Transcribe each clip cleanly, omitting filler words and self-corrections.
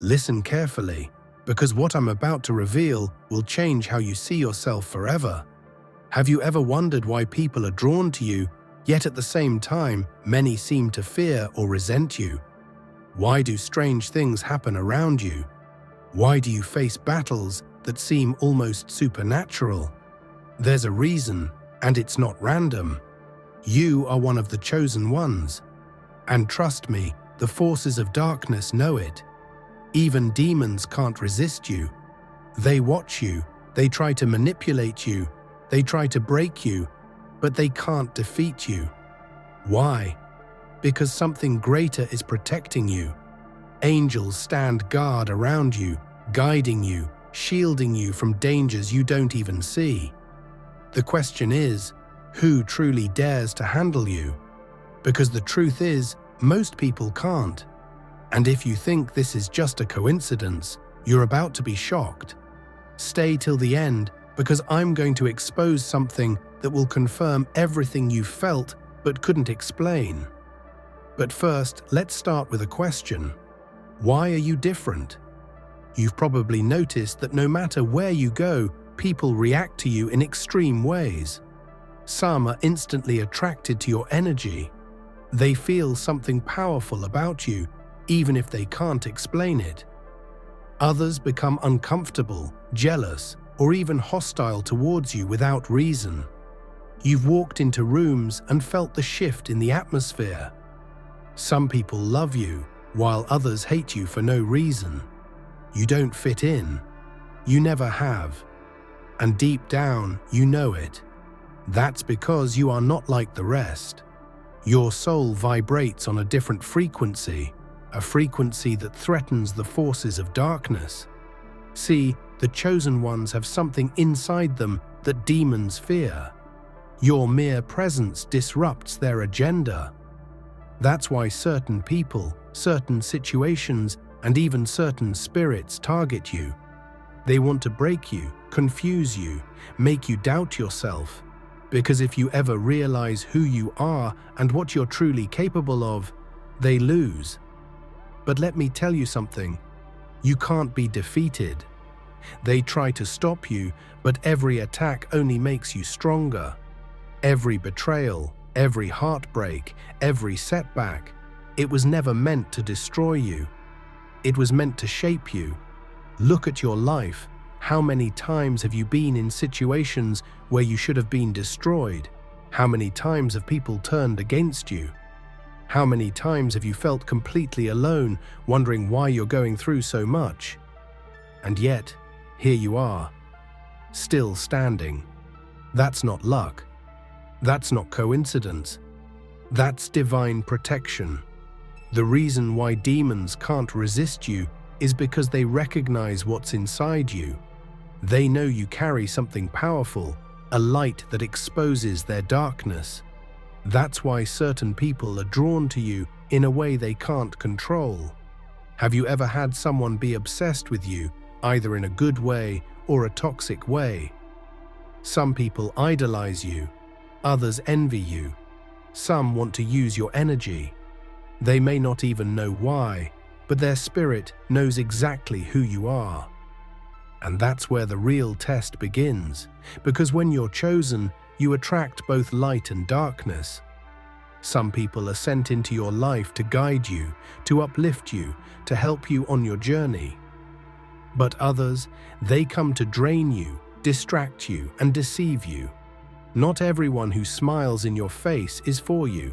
Listen carefully, because what I'm about to reveal will change how you see yourself forever. Have you ever wondered why people are drawn to you, yet at the same time, many seem to fear or resent you? Why do strange things happen around you? Why do you face battles that seem almost supernatural? There's a reason, and it's not random. You are one of the chosen ones. And trust me, the forces of darkness know it. Even demons can't resist you. They watch you, they try to manipulate you, they try to break you, but they can't defeat you. Why? Because something greater is protecting you. Angels stand guard around you, guiding you, shielding you from dangers you don't even see. The question is, who truly dares to handle you? Because the truth is, most people can't. And if you think this is just a coincidence, you're about to be shocked. Stay till the end, because I'm going to expose something that will confirm everything you felt but couldn't explain. But first, let's start with a question. Why are you different? You've probably noticed that no matter where you go, people react to you in extreme ways. Some are instantly attracted to your energy. They feel something powerful about you, even if they can't explain it. Others become uncomfortable, jealous, or even hostile towards you without reason. You've walked into rooms and felt the shift in the atmosphere. Some people love you, while others hate you for no reason. You don't fit in. You never have. And deep down, you know it. That's because you are not like the rest. Your soul vibrates on a different frequency, a frequency that threatens the forces of darkness. See, the chosen ones have something inside them that demons fear. Your mere presence disrupts their agenda. That's why certain people, certain situations, and even certain spirits target you. They want to break you, confuse you, make you doubt yourself. Because if you ever realize who you are and what you're truly capable of, they lose. But let me tell you something. You can't be defeated. They try to stop you, but every attack only makes you stronger. Every betrayal, every heartbreak, every setback, it was never meant to destroy you. It was meant to shape you. Look at your life. How many times have you been in situations where you should have been destroyed? How many times have people turned against you? How many times have you felt completely alone, wondering why you're going through so much? And yet, here you are, still standing. That's not luck. That's not coincidence. That's divine protection. The reason why demons can't resist you is because they recognize what's inside you. They know you carry something powerful, a light that exposes their darkness. That's why certain people are drawn to you in a way they can't control. Have you ever had someone be obsessed with you, either in a good way or a toxic way? Some people idolize you, others envy you. Some want to use your energy. They may not even know why, but their spirit knows exactly who you are. And that's where the real test begins, because when you're chosen, you attract both light and darkness. Some people are sent into your life to guide you, to uplift you, to help you on your journey. But others, they come to drain you, distract you, and deceive you. Not everyone who smiles in your face is for you.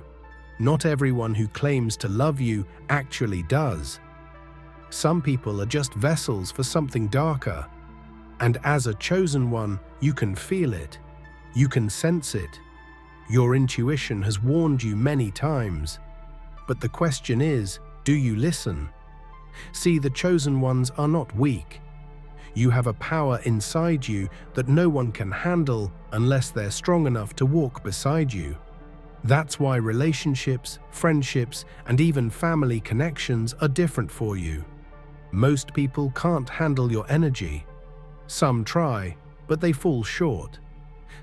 Not everyone who claims to love you actually does. Some people are just vessels for something darker. And as a chosen one, you can feel it. You can sense it. Your intuition has warned you many times. But the question is, do you listen? See, the chosen ones are not weak. You have a power inside you that no one can handle unless they're strong enough to walk beside you. That's why relationships, friendships, and even family connections are different for you. Most people can't handle your energy. Some try, but they fall short.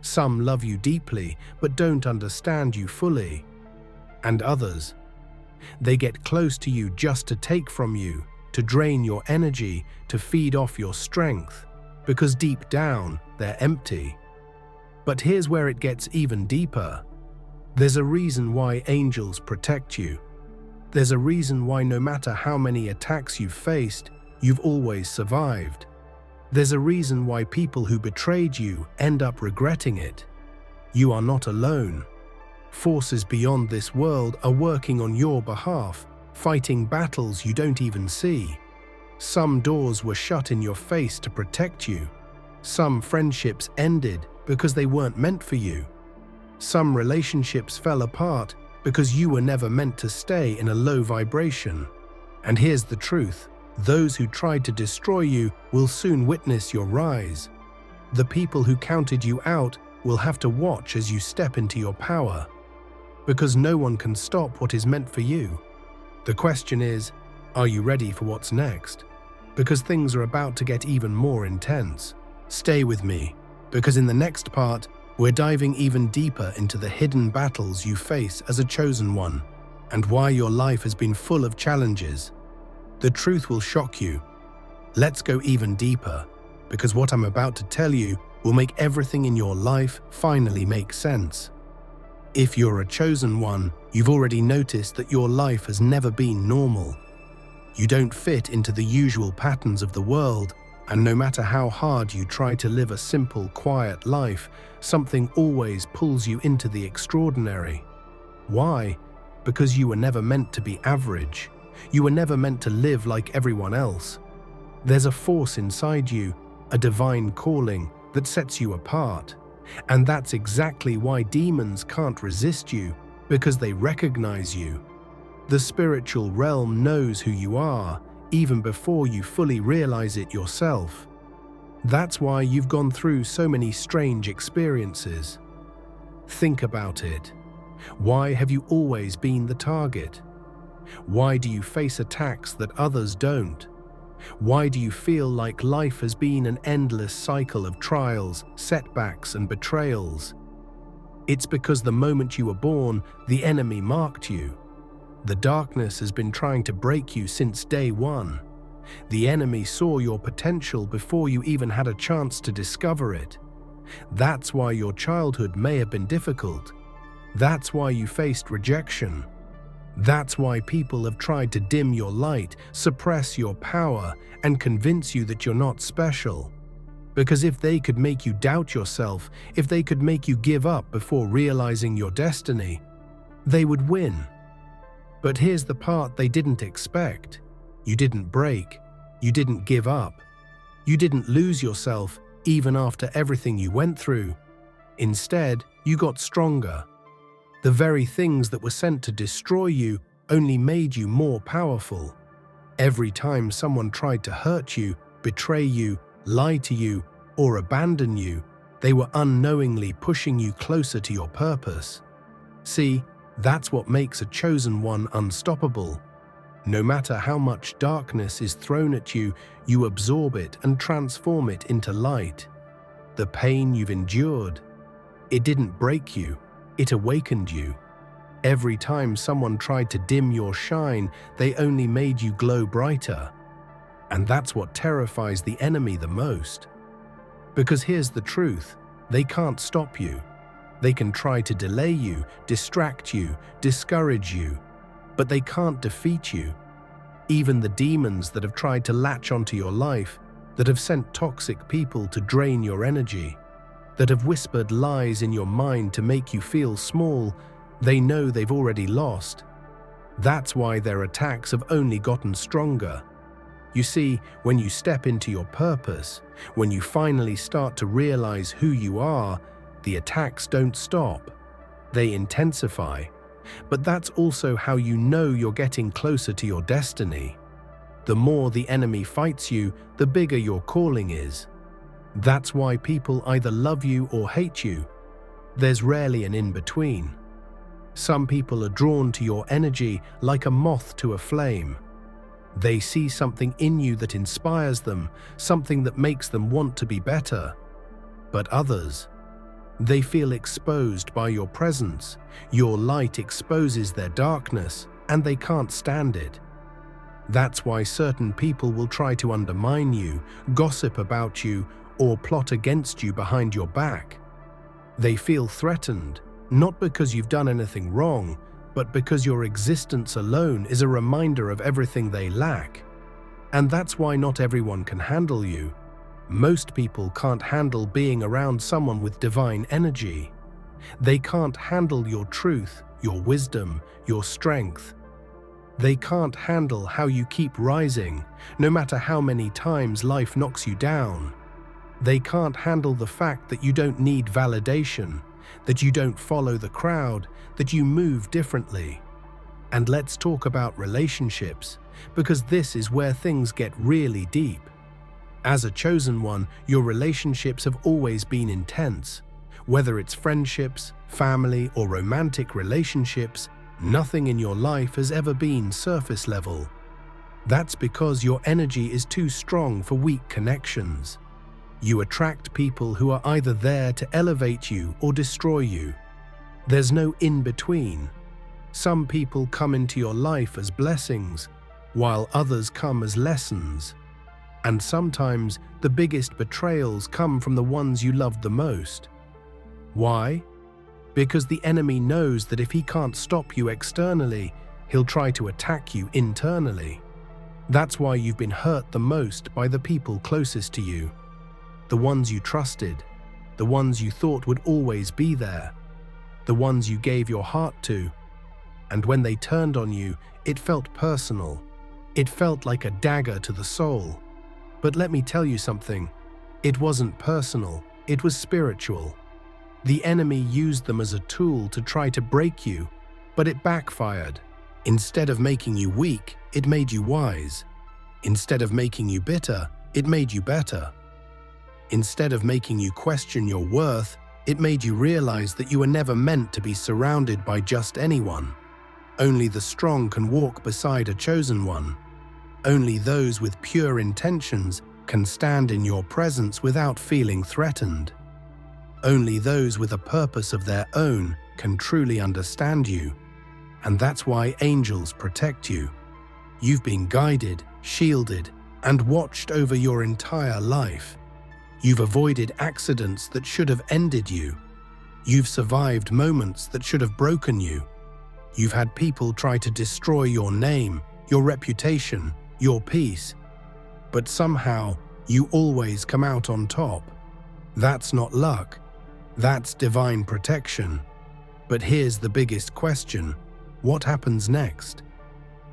Some love you deeply, but don't understand you fully. And others, they get close to you just to take from you, to drain your energy, to feed off your strength, because deep down, they're empty. But here's where it gets even deeper. There's a reason why angels protect you. There's a reason why no matter how many attacks you've faced, you've always survived. There's a reason why people who betrayed you end up regretting it. You are not alone. Forces beyond this world are working on your behalf, fighting battles you don't even see. Some doors were shut in your face to protect you. Some friendships ended because they weren't meant for you. Some relationships fell apart because you were never meant to stay in a low vibration. And here's the truth. Those who tried to destroy you will soon witness your rise. The people who counted you out will have to watch as you step into your power. Because no one can stop what is meant for you. The question is, are you ready for what's next? Because things are about to get even more intense. Stay with me, because in the next part, we're diving even deeper into the hidden battles you face as a chosen one, and why your life has been full of challenges. The truth will shock you. Let's go even deeper, because what I'm about to tell you will make everything in your life finally make sense. If you're a chosen one, you've already noticed that your life has never been normal. You don't fit into the usual patterns of the world, and no matter how hard you try to live a simple, quiet life, something always pulls you into the extraordinary. Why? Because you were never meant to be average. You were never meant to live like everyone else. There's a force inside you, a divine calling that sets you apart. And that's exactly why demons can't resist you, because they recognize you. The spiritual realm knows who you are, even before you fully realize it yourself. That's why you've gone through so many strange experiences. Think about it. Why have you always been the target? Why do you face attacks that others don't? Why do you feel like life has been an endless cycle of trials, setbacks, and betrayals? It's because the moment you were born, the enemy marked you. The darkness has been trying to break you since day one. The enemy saw your potential before you even had a chance to discover it. That's why your childhood may have been difficult. That's why you faced rejection. That's why people have tried to dim your light, suppress your power, and convince you that you're not special. Because if they could make you doubt yourself, if they could make you give up before realizing your destiny, they would win. But here's the part they didn't expect. You didn't break. You didn't give up. You didn't lose yourself even after everything you went through. Instead, you got stronger. The very things that were sent to destroy you only made you more powerful. Every time someone tried to hurt you, betray you, lie to you, or abandon you, they were unknowingly pushing you closer to your purpose. See, that's what makes a chosen one unstoppable. No matter how much darkness is thrown at you, you absorb it and transform it into light. The pain you've endured, it didn't break you. It awakened you. Every time someone tried to dim your shine, they only made you glow brighter. And that's what terrifies the enemy the most. Because here's the truth, they can't stop you. They can try to delay you, distract you, discourage you, but they can't defeat you. Even the demons that have tried to latch onto your life, that have sent toxic people to drain your energy, that have whispered lies in your mind to make you feel small, they know they've already lost. That's why their attacks have only gotten stronger. You see, when you step into your purpose, when you finally start to realize who you are, the attacks don't stop. They intensify. But that's also how you know you're getting closer to your destiny. The more the enemy fights you, the bigger your calling is. That's why people either love you or hate you. There's rarely an in-between. Some people are drawn to your energy like a moth to a flame. They see something in you that inspires them, something that makes them want to be better. But others, they feel exposed by your presence. Your light exposes their darkness, and they can't stand it. That's why certain people will try to undermine you, gossip about you, or plot against you behind your back. They feel threatened, not because you've done anything wrong, but because your existence alone is a reminder of everything they lack. And that's why not everyone can handle you. Most people can't handle being around someone with divine energy. They can't handle your truth, your wisdom, your strength. They can't handle how you keep rising, no matter how many times life knocks you down. They can't handle the fact that you don't need validation, that you don't follow the crowd, that you move differently. And let's talk about relationships, because this is where things get really deep. As a chosen one, your relationships have always been intense. Whether it's friendships, family, or romantic relationships, nothing in your life has ever been surface level. That's because your energy is too strong for weak connections. You attract people who are either there to elevate you or destroy you. There's no in-between. Some people come into your life as blessings, while others come as lessons. And sometimes the biggest betrayals come from the ones you loved the most. Why? Because the enemy knows that if he can't stop you externally, he'll try to attack you internally. That's why you've been hurt the most by the people closest to you. The ones you trusted, the ones you thought would always be there, the ones you gave your heart to. And when they turned on you, it felt personal. It felt like a dagger to the soul. But let me tell you something, it wasn't personal, it was spiritual. The enemy used them as a tool to try to break you, but it backfired. Instead of making you weak, it made you wise. Instead of making you bitter, it made you better. Instead of making you question your worth, it made you realize that you were never meant to be surrounded by just anyone. Only the strong can walk beside a chosen one. Only those with pure intentions can stand in your presence without feeling threatened. Only those with a purpose of their own can truly understand you. And that's why angels protect you. You've been guided, shielded, and watched over your entire life. You've avoided accidents that should have ended you. You've survived moments that should have broken you. You've had people try to destroy your name, your reputation, your peace. But somehow, you always come out on top. That's not luck. That's divine protection. But here's the biggest question. What happens next?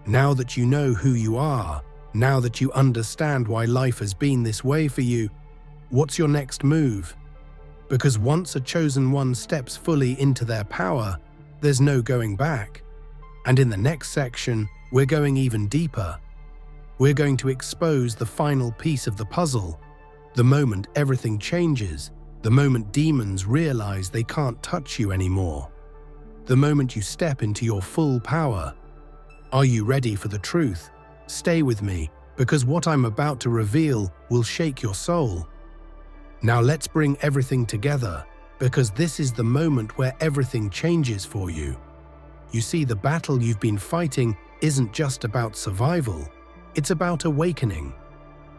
Now that you know who you are, now that you understand why life has been this way for you, what's your next move? Because once a chosen one steps fully into their power, there's no going back. And in the next section, we're going even deeper. We're going to expose the final piece of the puzzle, the moment everything changes, the moment demons realize they can't touch you anymore, the moment you step into your full power. Are you ready for the truth? Stay with me, because what I'm about to reveal will shake your soul. Now let's bring everything together, because this is the moment where everything changes for you. You see, the battle you've been fighting isn't just about survival, it's about awakening.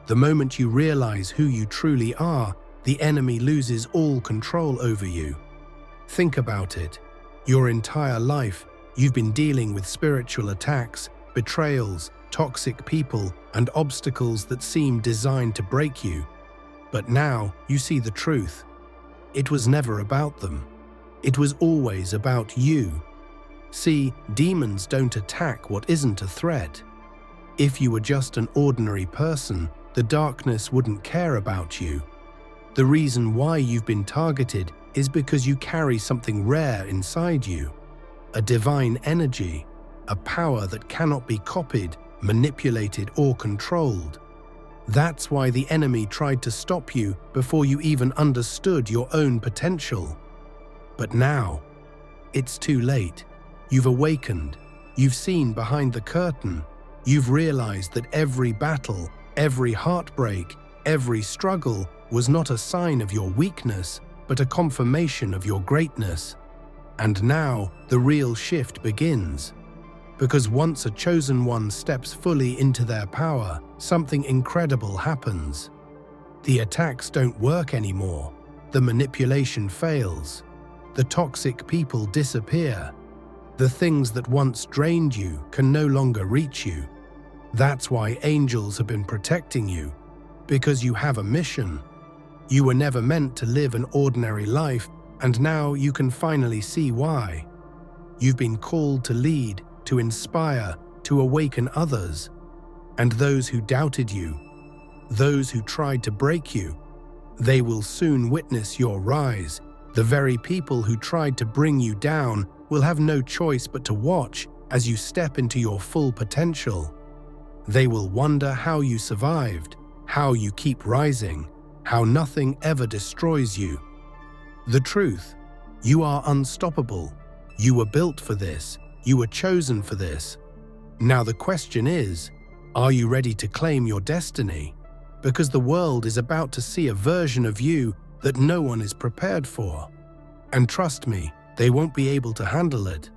The moment you realize who you truly are, the enemy loses all control over you. Think about it. Your entire life, you've been dealing with spiritual attacks, betrayals, toxic people, and obstacles that seem designed to break you. But now you see the truth. It was never about them. It was always about you. See, demons don't attack what isn't a threat. If you were just an ordinary person, the darkness wouldn't care about you. The reason why you've been targeted is because you carry something rare inside you. A divine energy, a power that cannot be copied, manipulated, or controlled. That's why the enemy tried to stop you before you even understood your own potential. But now, it's too late. You've awakened. You've seen behind the curtain. You've realized that every battle, every heartbreak, every struggle was not a sign of your weakness, but a confirmation of your greatness. And now, the real shift begins. Because once a chosen one steps fully into their power, something incredible happens. The attacks don't work anymore. The manipulation fails. The toxic people disappear. The things that once drained you can no longer reach you. That's why angels have been protecting you, because you have a mission. You were never meant to live an ordinary life, and now you can finally see why. You've been called to lead, to inspire, to awaken others. And those who doubted you, those who tried to break you, they will soon witness your rise. The very people who tried to bring you down will have no choice but to watch as you step into your full potential. They will wonder how you survived, how you keep rising, how nothing ever destroys you. The truth, you are unstoppable. You were built for this. You were chosen for this. Now the question is, are you ready to claim your destiny? Because the world is about to see a version of you that no one is prepared for. And trust me, they won't be able to handle it.